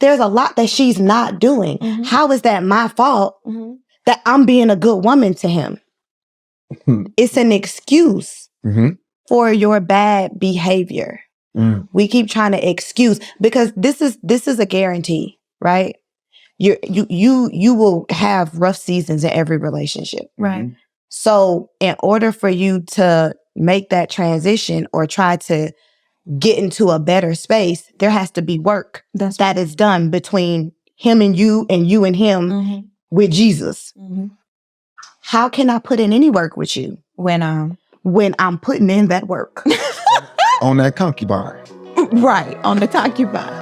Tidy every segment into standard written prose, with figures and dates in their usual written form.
there's a lot that she's not doing. Mm-hmm. How is that my fault that I'm being a good woman to him? It's an excuse for your bad behavior. We keep trying to excuse, because this is a guarantee, right? You will have rough seasons in every relationship. Right. So in order for you to make that transition or try to get into a better space, there has to be work that is done between him and you and him with Jesus. How can I put in any work with you when I'm putting in that work? On that concubine. Right, on the concubine.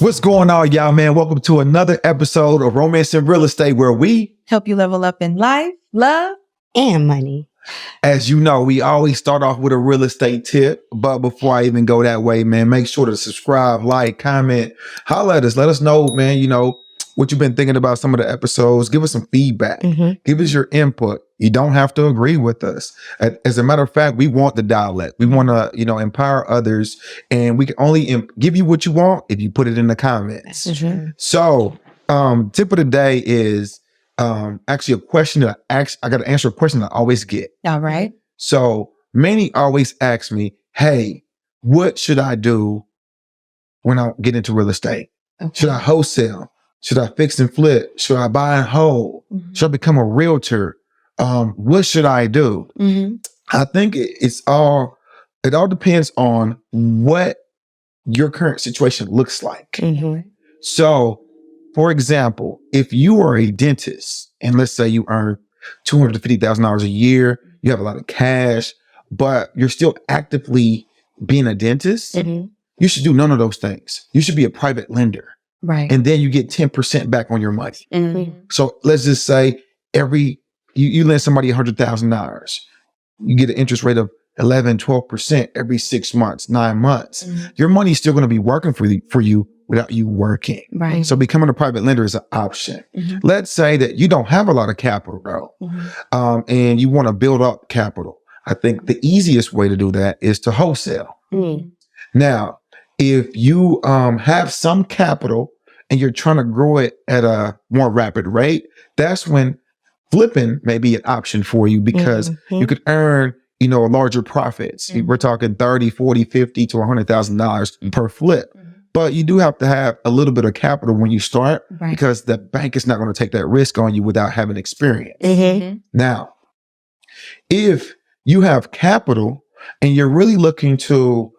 What's going on, y'all, man? Welcome to another episode of Romance and Real Estate, where we help you level up in life, love, and money. As you know, we always start off with a real estate tip. But before I even go that way, man, make sure to subscribe, like, comment, holler at us. Let us know, man, you know, what you've been thinking about some of the episodes. Give us some feedback. Give us your input. You don't have to agree with us. As a matter of fact, we want the dialect. We want to, you know, empower others. And we can only give you what you want if you put it in the comments. So, tip of the day is actually a question that I got to answer a question that I always get. All right. So many always ask me, hey, what should I do when I get into real estate? Should I wholesale? Should I fix and flip? Should I buy and hold? Should I become a realtor? What should I do? I think it all depends on what your current situation looks like. So, for example, if you are a dentist and let's say you earn $250,000 a year, you have a lot of cash, but you're still actively being a dentist, you should do none of those things. You should be a private lender. Right. And then you get 10% back on your money. So let's just say you lend somebody $100,000. You get an interest rate of 11, 12% every 6 months, 9 months. Your money's still going to be working for you without you working. Right. So becoming a private lender is an option. Let's say that you don't have a lot of capital though, and you want to build up capital. I think the easiest way to do that is to wholesale. Now, if you have some capital and you're trying to grow it at a more rapid rate, that's when flipping may be an option for you, because you could earn, you know, larger profits. We're talking 30, 40, 50 to $100,000 per flip. But you do have to have a little bit of capital when you start, because the bank is not going to take that risk on you without having experience. Now, if you have capital and you're really looking to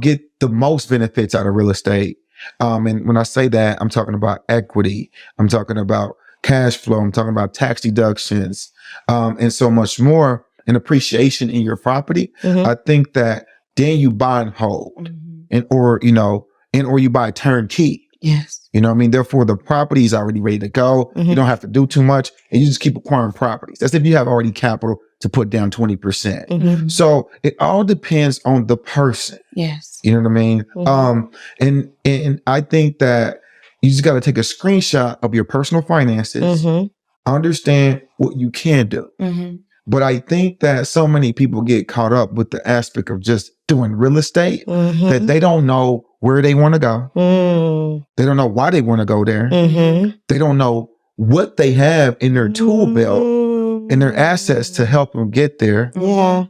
get the most benefits out of real estate, and when I say that, I'm talking about equity, I'm talking about cash flow, I'm talking about tax deductions, and so much more, and appreciation in your property. I think that then you buy and hold, or you buy turnkey. Yes. You know what I mean? Therefore, the property is already ready to go. You don't have to do too much, and you just keep acquiring properties. That's if you have already capital to put down 20%. So it all depends on the person. Yes. You know what I mean? And I think that you just got to take a screenshot of your personal finances, understand what you can do. But I think that so many people get caught up with the aspect of just doing real estate that they don't know where they want to go. They don't know why they want to go there. They don't know what they have in their tool belt and their assets to help them get there.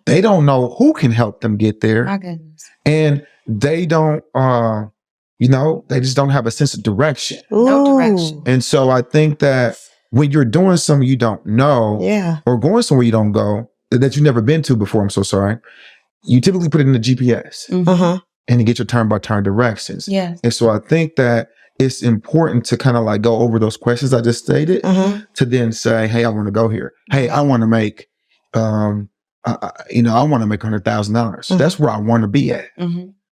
They don't know who can help them get there. My goodness. And they don't, they just don't have a sense of direction. No direction. And so I think that when you're doing something you don't know, or going somewhere you don't go, that you've never been to before, I'm so sorry, you typically put it in the GPS and you get your turn-by-turn directions. And so I think that it's important to kind of like go over those questions I just stated to then say, hey, I want to go here. Hey, I want to make, I want to make $100,000. That's where I want to be at.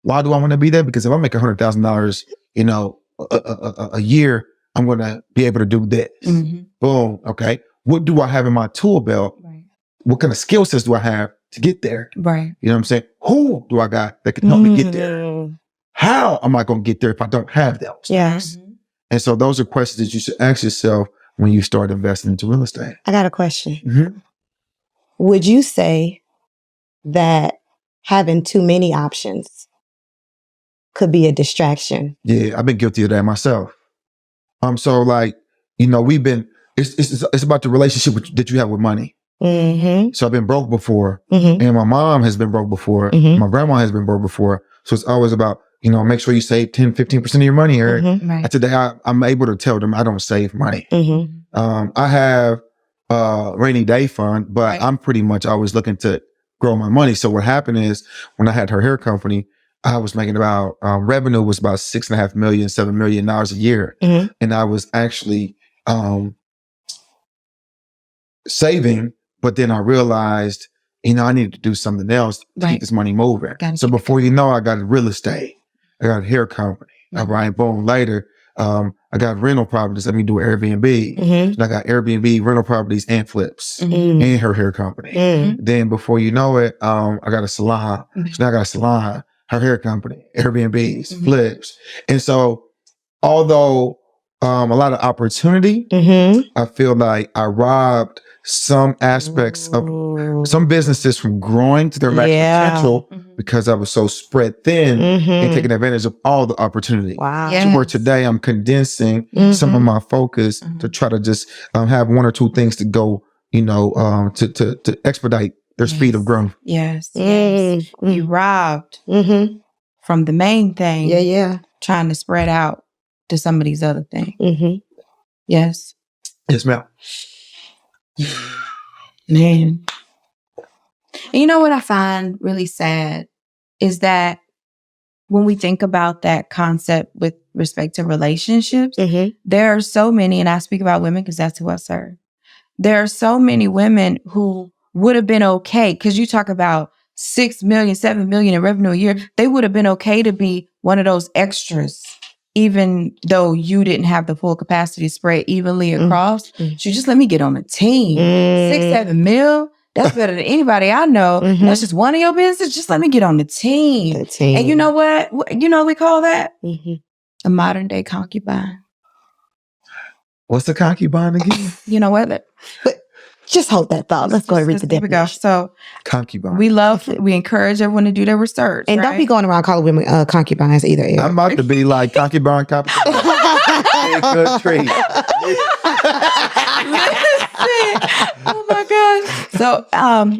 Why do I want to be there? Because if I make $100,000, a year, I'm going to be able to do this. Boom. Okay. What do I have in my tool belt? What kind of skill sets do I have to get there? You know what I'm saying? Who do I got that can help me get there? How am I going to get there if I don't have those? And so those are questions that you should ask yourself when you start investing into real estate. I got a question. Would you say that having too many options could be a distraction. Yeah, I've been guilty of that myself. So like, it's about the relationship that you have with money. Mm-hmm. So I've been broke before, Mm-hmm. and my mom has been broke before. Mm-hmm. My grandma has been broke before. So it's always about, make sure you save 10, 15% of your money, Erick. Mm-hmm. Right. And today I'm able to tell them I don't save money. Mm-hmm. I have a rainy day fund, but I'm pretty much always looking to grow my money. So what happened is when I had her hair company, I was making about, revenue was about $6.5 million, $7 million a year. Mm-hmm. And I was actually, saving, but then I realized, I needed to do something else to keep this money moving. So before you know, I got real estate. I got a hair company. All right, boom. Later, I got rental properties. Let me do Airbnb. Mm-hmm. I got Airbnb, rental properties, and flips, Mm-hmm. and her hair company. Mm-hmm. Then before you know it, I got a salon. So now I got a salon, her hair company, Airbnbs, flips. And so although a lot of opportunity, I feel like I robbed some aspects of some businesses from growing to their maximum potential because I was so spread thin and taking advantage of all the opportunity. Wow. To where today I'm condensing some of my focus to try to just have one or two things to go, to expedite their speed of growth. Yes. Mm-hmm. You robbed from the main thing. Yeah. Trying to spread out to some of these other things. Mm-hmm. Yes. Yes, ma'am. Man. And you know what I find really sad is that when we think about that concept with respect to relationships, there are so many, and I speak about women because that's who I serve. There are so many women who would have been okay, because you talk about 6 million, 7 million in revenue a year. They would have been okay to be one of those extras, even though you didn't have the full capacity to spread evenly across. So just let me get on the team. 6, 7 mil. That's better than anybody I know. That's just one of your business. Just let me get on the team. And you know what? You know what we call that? A modern day concubine. What's the concubine again? You know what? But just hold that thought. Let's go and read the definition. Here we go. So concubine. We encourage everyone to do their research. And don't be going around calling women concubines either, Erick. I'm about to be like concubine. Good treat. Oh my gosh. So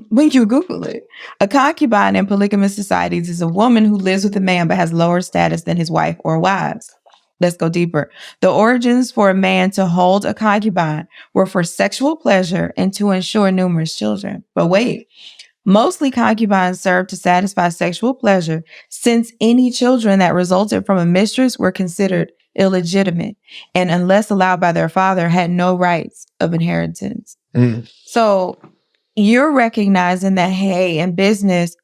when you Google it, a concubine in polygamous societies is a woman who lives with a man but has lower status than his wife or wives. Let's go deeper. The origins for a man to hold a concubine were for sexual pleasure and to ensure numerous children. But wait, mostly concubines served to satisfy sexual pleasure, since any children that resulted from a mistress were considered illegitimate and, unless allowed by their father, had no rights of inheritance. So you're recognizing that, hey, in business,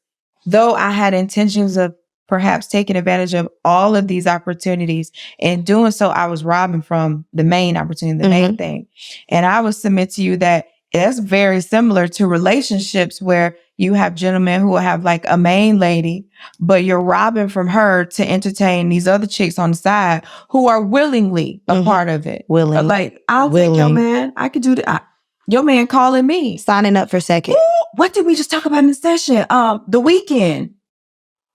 though I had intentions of perhaps taking advantage of all of these opportunities, in doing so, I was robbing from the main opportunity, the main thing. And I would submit to you that that's very similar to relationships where you have gentlemen who will have like a main lady, but you're robbing from her to entertain these other chicks on the side who are willingly a part of it. Like, I'll take your man. I could do that. Your man calling me. Signing up for second. Ooh, what did we just talk about in the session? The weekend.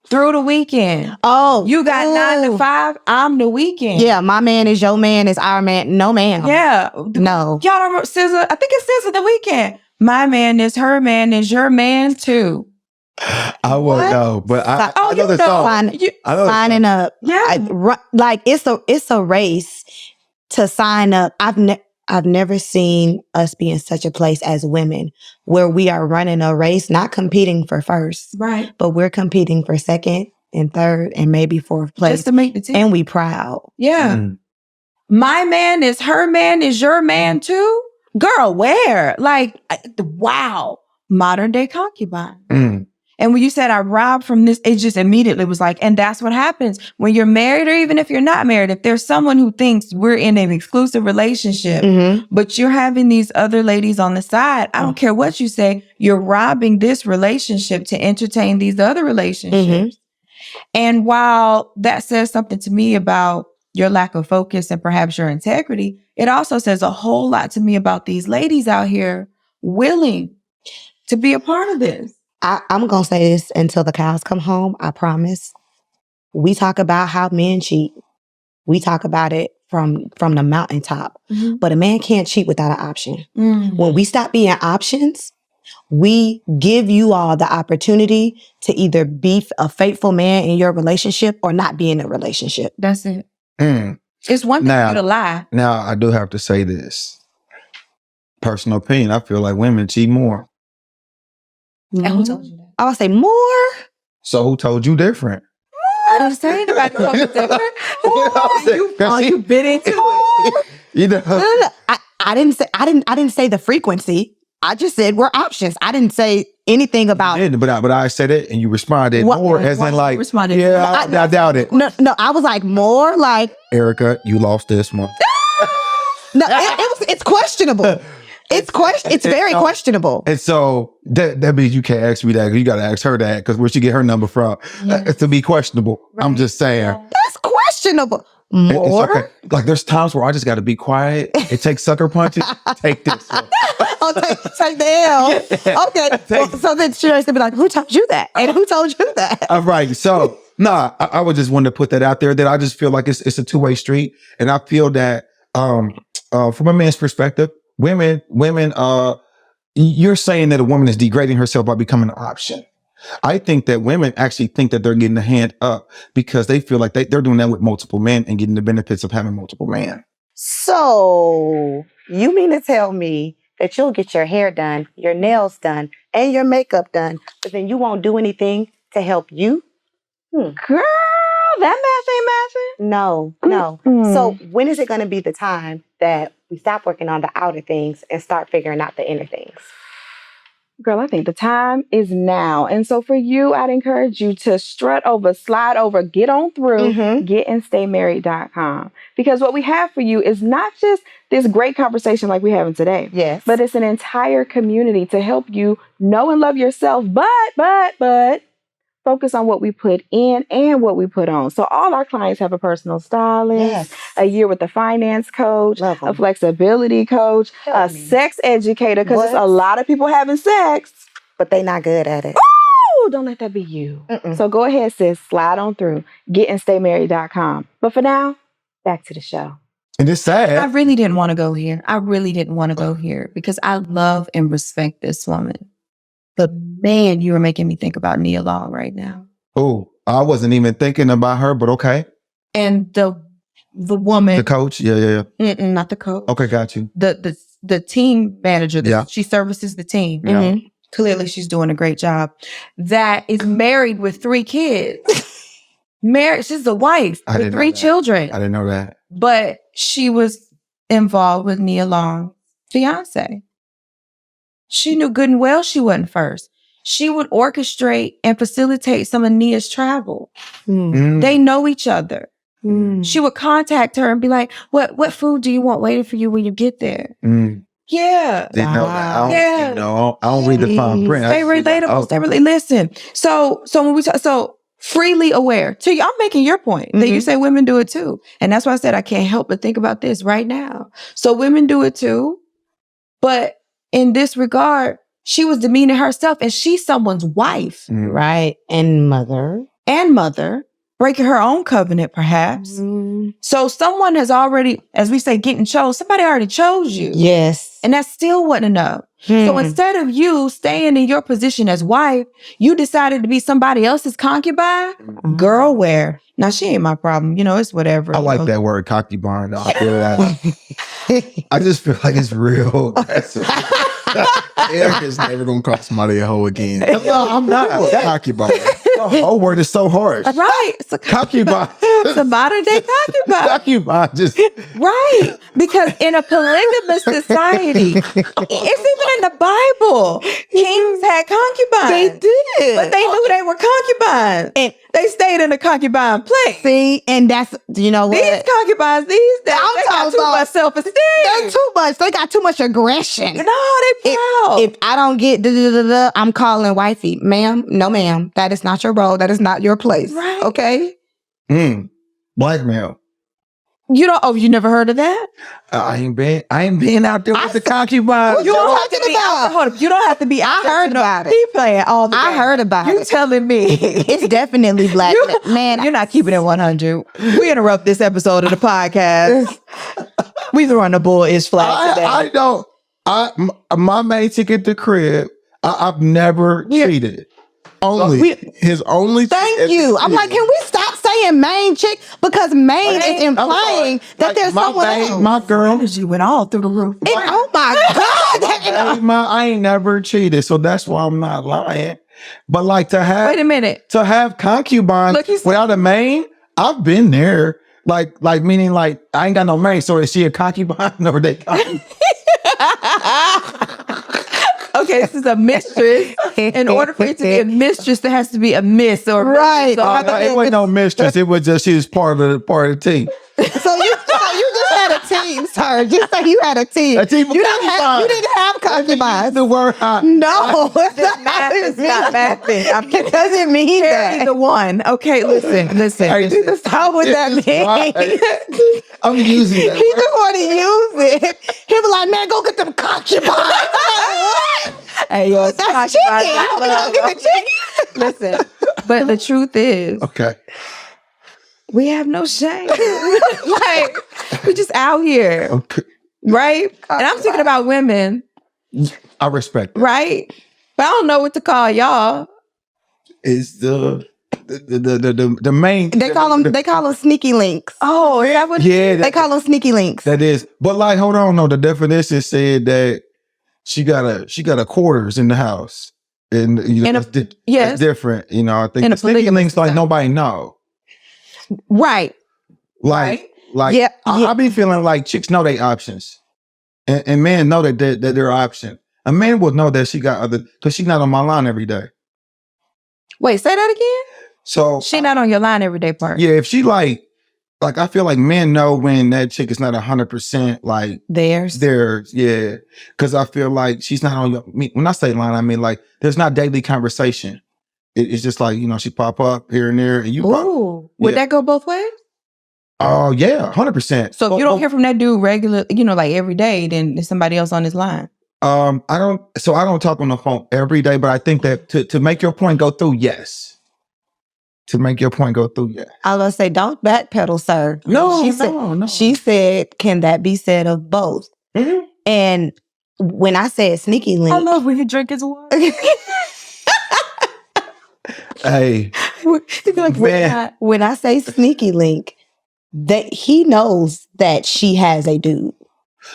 Through the weekend. Oh. You got 9 to 5. I'm the weekend. Yeah, my man is your man is our man. No, ma'am. Yeah. No. Y'all don't remember SZA? I think it's SZA the weekend. My man is her man is your man too. I won't know, but I know the song. Signing up. Yeah. Like it's a race to sign up. I've never seen us be in such a place as women where we are running a race, not competing for first, right? But we're competing for second and third and maybe fourth place, just to make the team. And we proud. Yeah. My man is her man is your man too. Girl, where? Like, wow. Modern day concubine. And when you said I robbed from this, it just immediately was like, and that's what happens when you're married, or even if you're not married. If there's someone who thinks we're in an exclusive relationship, but you're having these other ladies on the side, I don't care what you say, you're robbing this relationship to entertain these other relationships. And while that says something to me about your lack of focus and perhaps your integrity, it also says a whole lot to me about these ladies out here willing to be a part of this. I'm going to say this until the cows come home. I promise. We talk about how men cheat. We talk about it from the mountaintop. Mm-hmm. But a man can't cheat without an option. Mm-hmm. When we stop being options, we give you all the opportunity to either be a faithful man in your relationship or not be in a relationship. That's it. It's one thing for you to lie. Now, I do have to say this. Personal opinion, I feel like women cheat more. Mm-hmm. And who told you that? I would say more. So who told you different? I didn't say anybody told you different. You bit into it. You know? No. I didn't say the frequency. I just said we're options. I didn't say anything about it. But I said it and you responded more as in like, responded. Yeah, I doubt it. No, I was like more like, Erica, you lost this one. No, it's questionable. It's very questionable. And so that means you can't ask me that. You got to ask her that because where she get her number from? It's to be questionable. Right. I'm just saying. That's questionable. More? It's okay. Like there's times where I just got to be quiet. It takes sucker punches. Take this one. Take the L. Okay. So then she has to be like, who told you that? And who told you that? All right. So I would just want to put that out there that I just feel like it's a two-way street. And I feel that from a man's perspective, women, you're saying that a woman is degrading herself by becoming an option. I think that women actually think that they're getting a hand up because they feel like they're doing that with multiple men and getting the benefits of having multiple men. So you mean to tell me that you'll get your hair done, your nails done, and your makeup done, but then you won't do anything to help you? Girl, that math ain't mathing. No. Mm-hmm. So when is it going to be the time that we stop working on the outer things and start figuring out the inner things? Girl, I think the time is now. And so for you, I'd encourage you to strut over, slide over, get on through, getandstaymarried.com. Because what we have for you is not just this great conversation like we're having today. Yes. But it's an entire community to help you know and love yourself, but focus on what we put in and what we put on. So all our clients have a personal stylist, a year with a finance coach, a flexibility coach, a sex educator, because there's a lot of people having sex, but they not good at it. Oh, don't let that be you. So go ahead, sis, slide on through, getandstaymarried.com. But for now, back to the show. And it's sad. I really didn't want to go here. Because I love and respect this woman. But man, you were making me think about Nia Long right now. Oh, I wasn't even thinking about her, but okay. And the woman, the coach, yeah. Not the coach. Okay, got you. The team manager. She services the team. Yeah. Clearly, she's doing a great job. That is married with 3 kids. She's a wife with 3 children. I didn't know that. But she was involved with Nia Long's fiance. She knew good and well she wasn't first. She would orchestrate and facilitate some of Nia's travel. They know each other. She would contact her and be like, what food do you want waiting for you when you get there? Yeah. Didn't know that. I don't read the fine print. They relatable. They really listen. So when we talk, freely aware. I'm making your point that you say women do it too. And that's why I said I can't help but think about this right now. So women do it too. But in this regard, she was demeaning herself and she's someone's wife. Right. And mother. Breaking her own covenant, perhaps. So someone has already, as we say, getting chose. Somebody already chose you. Yes. And that still wasn't enough. So instead of you staying in your position as wife, you decided to be somebody else's concubine? Girl, where? Now, she ain't my problem. It's whatever. I like that word, concubine. Though. I feel that. I just feel like it's real aggressive. Erick is never going to call somebody a hoe again. No, I'm not. Concubine. The whole word is so harsh. Right. It's a concubine. It's a modern day concubine. Concubine just... Right. Because in a polygamous society, it's even in the Bible. Kings had concubines. They did. But they knew they were concubines. And they stayed in a concubine place. See, and that's, you know what? These concubines, they got too much self-esteem. They're too much. They got too much aggression. No, they proud. If I don't get I'm calling wifey. Ma'am, no ma'am. That is not your role. That is not your place. Right. Okay? Blackmail. You don't. Oh, you never heard of that? I ain't been out there with the concubine. What you talking about? Hold up. You don't have to be. I heard about it. He playing all the. I heard about You it. telling me It's definitely black. Man, you're not keeping it 100. We interrupt this episode of the podcast. We throwing the bull is flag today. I don't. My main ticket to crib. I've never cheated. His only. Thank you. I'm like, can we stop saying main chick? Because main is implying that there's someone else. My girl. She went all through the roof. Oh my God. I ain't never cheated, so that's why I'm not lying. But like to have. Wait a minute. To have concubine without a main, I've been there. Like meaning like I ain't got no main, so is she a concubine or they concubine? Okay, this is a mistress. In order for it to be a mistress, there has to be a miss or Right. So it wasn't no mistress. It was just she was part of the team. So you just had a team, sir. Just say you had a team. A team of You didn't have concubines. The word hot. No, math is not mathing. It doesn't mean Carry that. the one. Okay, listen. Hey, How would that mean? I'm using that. He just want to use it. He was like, man, go get them concubines. Hey, yo, it's That's concubine. chicken. Go get the chicken. Listen, but the truth is, Okay. we have no shame. Like, we just out here, Okay. right? And I'm thinking about women, I respect it. right? But I don't know what to call y'all. It's the main. They call them sneaky links. Oh, is that what? Yeah, They call them sneaky links. that is. But like, hold on, no. The definition said that she got a quarters in the house, and you know, yes, it's different. You know, I think In a the sneaky polygamous links like society. nobody know. right. Like, Yep. I be feeling like chicks know their options, and men know that they're option. A man would know that she got other because she's not on my line every day. Wait, say that again. So She not on your line every day, part. yeah, if she like I feel like men know when that chick is not 100% like Theirs. theirs. Yeah, because I feel like she's not on your. When I say line, I mean like there's not daily conversation. It's just like, you know, she pop up here and there, and you. Ooh, would that go both ways? Oh yeah, 100%. So if you don't hear from that dude regular, you know, like every day, then there's somebody else on his line. I don't talk on the phone every day, but I think that to make your point go through, yes. To make your point go through, yes. I was gonna say, don't backpedal, sir. No, no. She said, can that be said of both? Mm-hmm. And when I said sneaky link, I love when he drink his water. Hey, Like, man. when I say sneaky link, that he knows that she has a dude.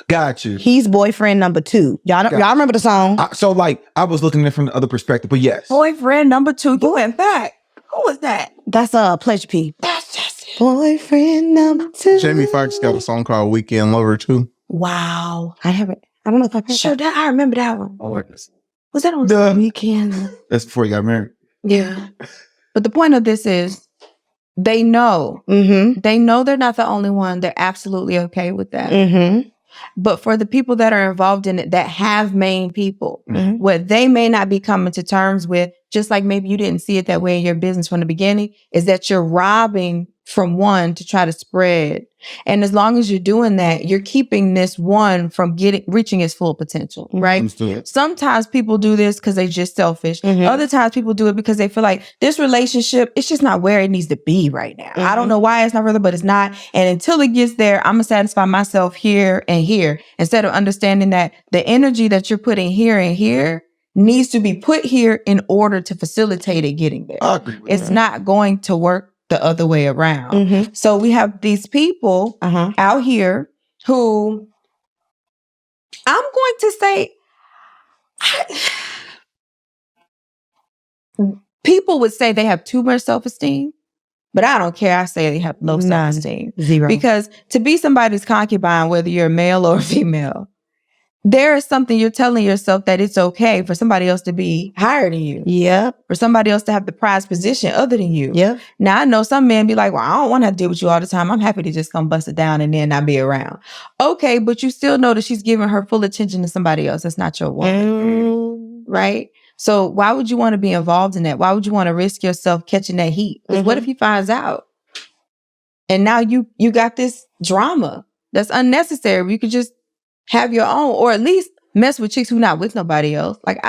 Got you. He's boyfriend number 2. Y'all remember the song? So like I was looking at it from the other perspective, but yes. Boyfriend number 2, you went back. Who was that? That's Pleasure P. That's just it. Boyfriend number 2. Jamie Foxx got a song called Weekend Lover too. Wow. I don't know if I've heard Sure, that. I remember that one. Was that on Duh. Weekend. That's before you got married. Yeah. But the point of this is they know. Mm-hmm. They know they're not the only one. They're absolutely okay with that. Mm-hmm. But for the people that are involved in it that have main people, Mhm. what they may not be coming to terms with, just like maybe you didn't see it that way in your business from the beginning, is that you're robbing from one to try to spread. And as long as you're doing that, you're keeping this one from reaching its full potential, right? Understood. Sometimes people do this because they're just selfish. Mhm. Other times people do it because they feel like this relationship, it's just not where it needs to be right now. I don't know why it's not further, but it's not. And until it gets there, I'm going to satisfy myself here and here, instead of understanding that the energy that you're putting here and here needs to be put here in order to facilitate it getting there. I agree with It's not going to work the other way around. Mm-hmm. So we have these people Uh-huh. out here who I'm going to say people would say they have too much self-esteem, but I don't care. I say they have low None. self-esteem. 0. Because to be somebody's concubine, whether you're a male or a female, there is something you're telling yourself that it's okay for somebody else to be higher than you, Yep. for somebody else to have the prized position other than you. Yep. Now, I know some men be like, well, I don't want to deal with you all the time. I'm happy to just come bust it down and then not be around. Okay, but you still know that she's giving her full attention to somebody else. That's not your woman, right? So why would you want to be involved in that? Why would you want to risk yourself catching that heat? Because what if he finds out? And now you got this drama that's unnecessary. You could just have your own, or at least mess with chicks who not with nobody else. Like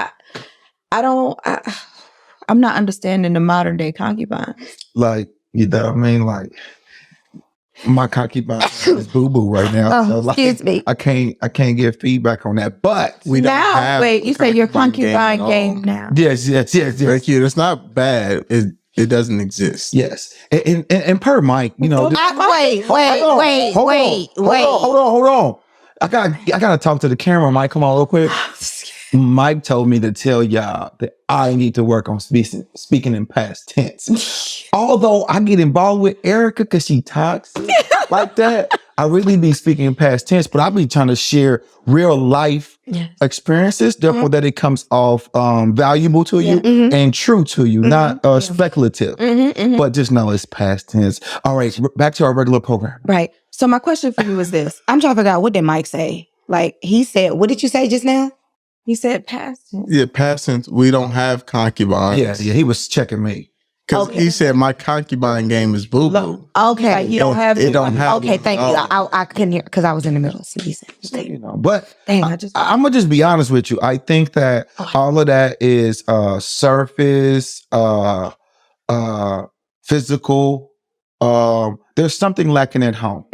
I'm not understanding the modern day concubine. Like, you know what I mean? Like, my concubine is boo-boo right now. So like, excuse me. I can't give feedback on that. But We don't have wait, you say your concubine at all. game now. yes. Thank you. It's not bad. It doesn't exist. Yes. And per Mike, you know. Wait. Hold on. I gotta talk to the camera, Mike. Come on real quick. Mike told me to tell y'all that I need to work on speaking in past tense. Although I get involved with Erica because she talks like that, I really be speaking in past tense, but I be trying to share real life experiences, therefore that it comes off valuable to you and true to you, not speculative. But just know it's past tense. All right, back to our regular program. Right. So my question for you is this. I'm trying to figure out, what did Mike say? Like, he said, what did you say just now? He said past tense. Yeah, past tense. We don't have concubines. Yeah, he was checking me. Because he said my concubine game is boo-boo. Okay. Like, you don't have It don't have Okay, thank you. I couldn't hear because I was in the middle of sneezing. You know, but Dang, I'm gonna just be honest with you. I think that all of that is surface, physical. There's something lacking at home.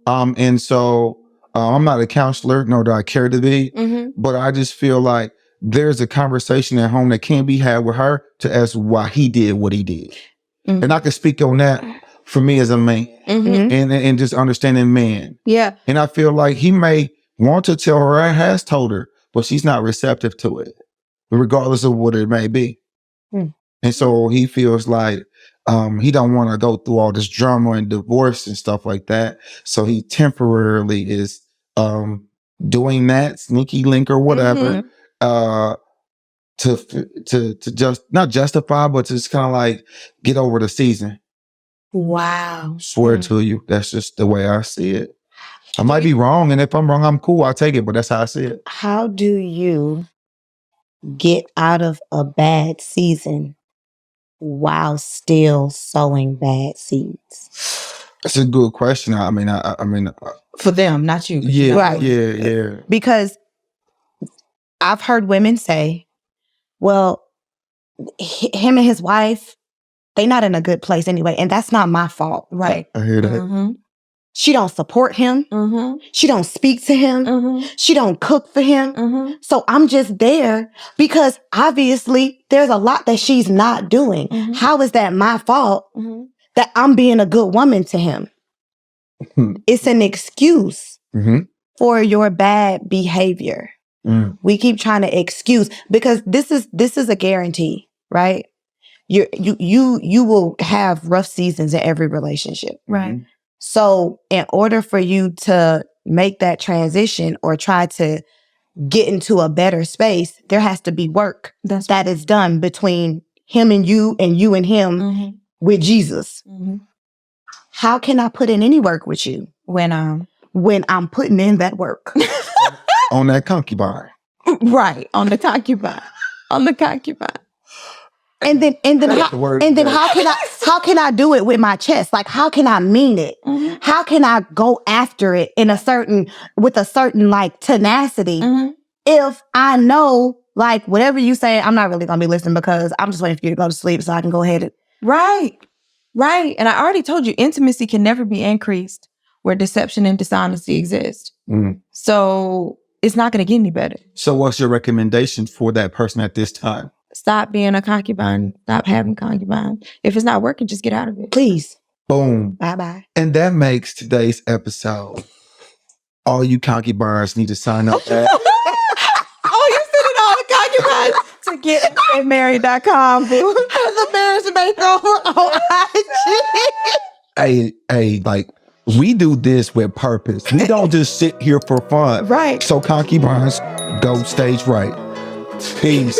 And so I'm not a counselor, nor do I care to be, but I just feel like there's a conversation at home that can be had with her to ask why he did what he did. And I can speak on that for me as a man and just understanding man. Yeah. And I feel like he may want to tell her, or has told her, but she's not receptive to it, regardless of what it may be. And so he feels like he don't want to go through all this drama and divorce and stuff like that. So he temporarily is doing that sneaky link or whatever to just not justify, but to just kind of like get over the season. Wow. Swear to you, that's just the way I see it. I might be wrong, and if I'm wrong, I'm cool. I'll take it, but that's how I see it. How do you get out of a bad season while still sowing bad seeds? That's a good question. I mean, For them, not you. yeah, Right. yeah. Because I've heard women say, well, him and his wife, they not in a good place anyway, and that's not my fault. Right. I hear that. She don't support him. She don't speak to him. She don't cook for him. So I'm just there because obviously there's a lot that she's not doing. How is that my fault that I'm being a good woman to him? It's an excuse for your bad behavior. We keep trying to excuse, because this is a guarantee, right? You will have rough seasons in every relationship. Right. So in order for you to make that transition or try to get into a better space, there has to be work that is done between him and you and him with Jesus. How can I put in any work with you when I'm putting in that work? On that concubine. Right. On the concubine. And then how can I do it with my chest? Like, how can I mean it? How can I go after it with a certain like tenacity if I know, like, whatever you say, I'm not really gonna be listening because I'm just waiting for you to go to sleep so I can go ahead and Right. And I already told you, intimacy can never be increased where deception and dishonesty exist. So it's not going to get any better. So what's your recommendation for that person at this time? Stop being a concubine. Stop having concubine. If it's not working, just get out of it. please. Boom. Bye-bye. And that makes today's episode. All you concubines need to sign up at You sending all the concubines to getmarried.com. The marriage maker on IG. hey, like, we do this with purpose. We don't just sit here for fun. Right. So concubines, go stage right. Peace.